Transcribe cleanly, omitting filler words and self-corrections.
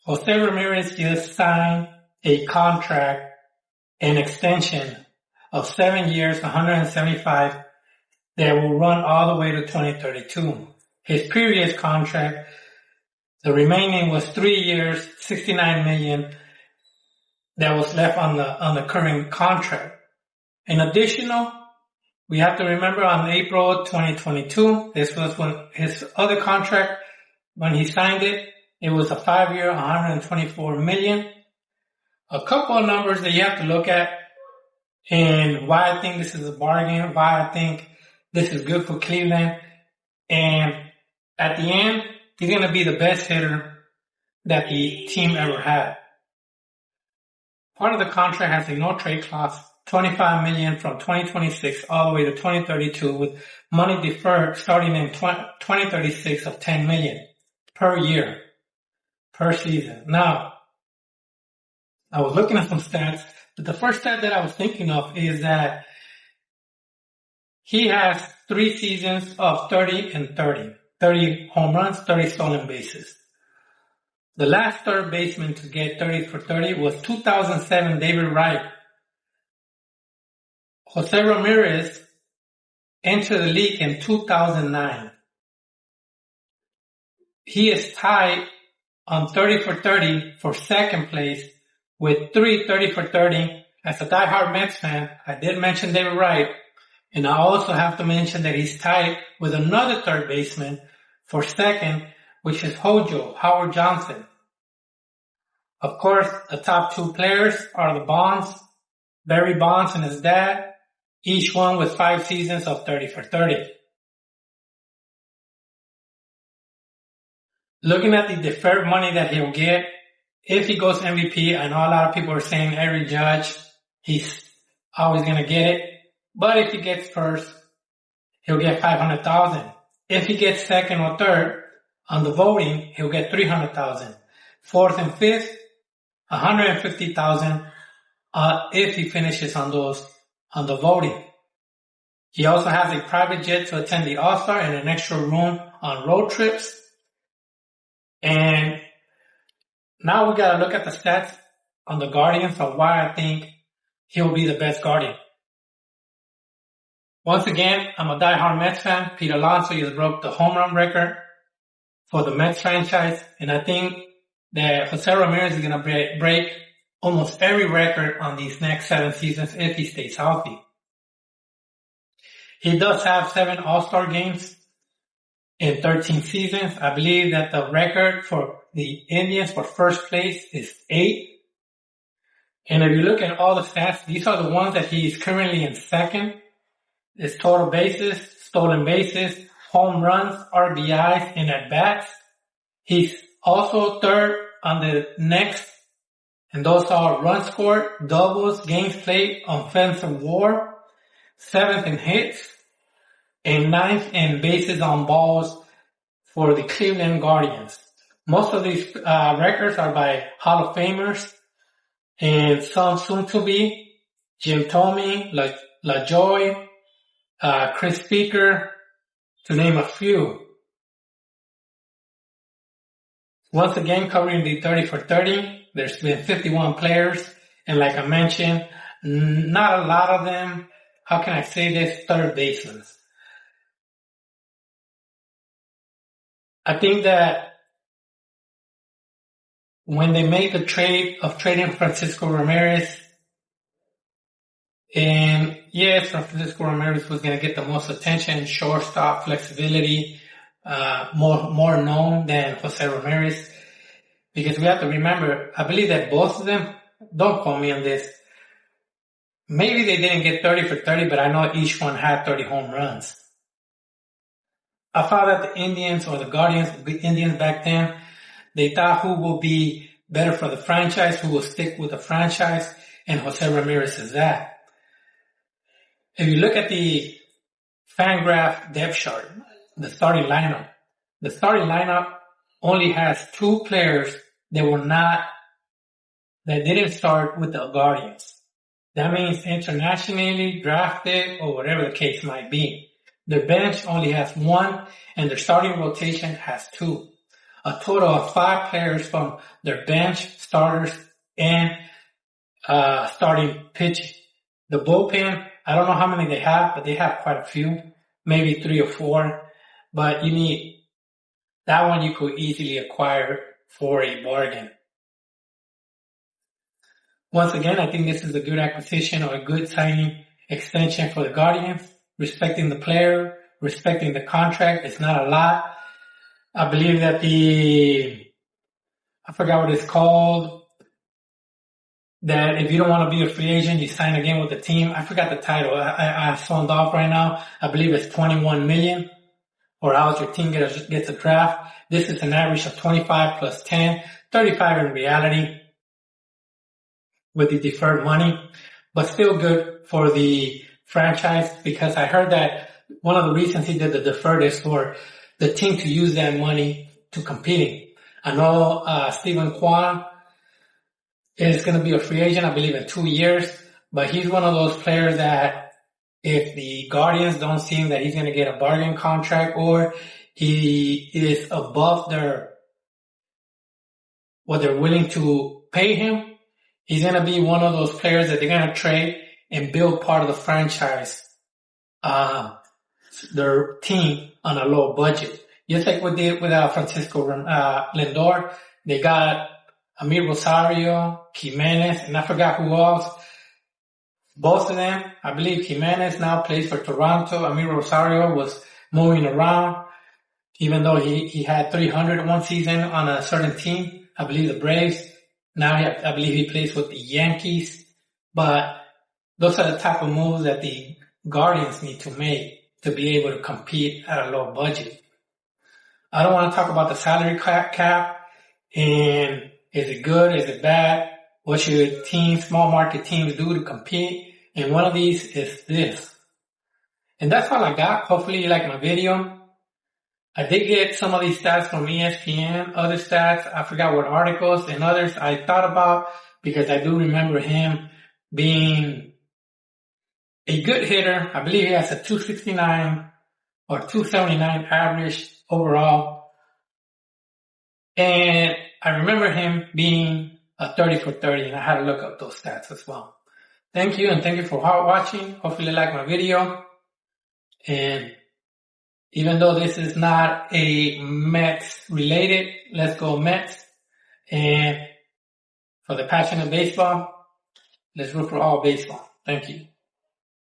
Jose Ramirez just signed a contract, an extension of 7 years, 175, that will run all the way to 2032. His previous contract, the remaining was 3 years, 69 million that was left on the current contract. In additional, we have to remember on April 2022, this was when his other contract, when he signed it, it was a 5-year, 124 million. A couple of numbers that you have to look at and why I think this is a bargain, why I think this is good for Cleveland. And at the end, he's going to be the best hitter that the team ever had. Part of the contract has a no-trade clause, $25 million from 2026 all the way to 2032 with money deferred starting in 2036 of $10 million per year, per season. Now, I was looking at some stats, but the first stat that I was thinking of is that he has 3 seasons of 30 and 30. 30 home runs, 30 stolen bases. The last third baseman to get 30 for 30 was 2007 David Wright. Jose Ramirez entered the league in 2009. He is tied on 30 for 30 for second place with 3 30 for 30. As a diehard Mets fan, I did mention David Wright, and I also have to mention that he's tied with another third baseman for second, which is Howard Johnson. Of course, the top 2 players are the Bonds, Barry Bonds and his dad, each one with 5 seasons of 30 for 30. Looking at the deferred money that he'll get, if he goes MVP, I know a lot of people are saying Aaron Judge, he's always going to get it. But if he gets first, he'll get $500,000. If he gets second or third on the voting, he'll get $300,000. Fourth and fifth, $150,000 if he finishes on the voting. He also has a private jet to attend the All-Star and an extra room on road trips. And now we got to look at the stats on the Guardians of why I think he'll be the best Guardian. Once again, I'm a diehard Mets fan. Pete Alonso just broke the home run record for the Mets franchise. And I think that Jose Ramirez is going to break almost every record on these next 7 seasons if he stays healthy. He does have 7 All-Star games in 13 seasons. I believe that the record for the Indians for first place is 8. And if you look at all the stats, these are the ones that he's currently in second. It's total bases, stolen bases, home runs, RBIs, and at-bats. He's also third on the next, and those are runs scored, doubles, games played, offensive WAR, 7th in hits, and 9th in bases on balls for the Cleveland Guardians. Most of these records are by Hall of Famers, and some soon to be Jim Thome, LaJoy, Chris Speaker, to name a few. Once again, covering the 30 for 30, there's been 51 players, and like I mentioned, not a lot of them, how can I say this, third basemen. I think that when they made the trade of trading Francisco Ramirez, and yes, Francisco Ramirez was going to get the most attention, shortstop, flexibility, more known than Jose Ramirez. Because we have to remember, I believe that both of them, don't quote me on this, maybe they didn't get 30 for 30, but I know each one had 30 home runs. I thought that the Indians or the Guardians, the Indians back then, they thought who will be better for the franchise, who will stick with the franchise, and Jose Ramirez is that. If you look at the FanGraph depth chart, the starting lineup only has 2 players that didn't start with the Guardians. That means internationally drafted or whatever the case might be. Their bench only has 1 and their starting rotation has 2. a total of 5 players from their bench, starters, and starting pitch. The bullpen, I don't know how many they have, but they have quite a few, maybe 3 or 4. But you need that one you could easily acquire for a bargain. Once again, I think this is a good acquisition or a good signing extension for the Guardians, respecting the player, respecting the contract. It's not a lot. I believe that I forgot what it's called, that if you don't want to be a free agent, you sign again with the team. I forgot the title. I phoned off right now. I believe it's $21 million, or else your team gets a draft. This is an average of 25 plus 10, 35 in reality with the deferred money, but still good for the franchise, because I heard that one of the reasons he did the deferred is for the team to use that money to competing. I know Stephen Kwan is going to be a free agent, I believe, in 2 years, but he's one of those players that if the Guardians don't see him that he's going to get a bargain contract, or he is above what they're willing to pay him, he's going to be one of those players that they're going to trade and build part of the franchise, their team on a low budget. Just like we did with Francisco Lindor. They got Amir Rosario, Jimenez, and I forgot who else. Both of them, I believe Jimenez now plays for Toronto. Amir Rosario was moving around, even though he had 300 one season on a certain team. I believe the Braves. Now I believe he plays with the Yankees. But those are the type of moves that the Guardians need to make to be able to compete at a low budget. I don't want to talk about the salary cap and is it good, is it bad? What should teams, small market teams do to compete? And one of these is this. And that's all I got. Hopefully you like my video. I did get some of these stats from ESPN, other stats. I forgot what articles and others I thought about, because I do remember him being a good hitter. I believe he has a 269 or 279 average overall. And I remember him being a 30 for 30, and I had to look up those stats as well. Thank you, and thank you for watching. Hopefully you like my video. And even though this is not a Mets related, let's go Mets. And for the passion of baseball, let's root for all baseball. Thank you.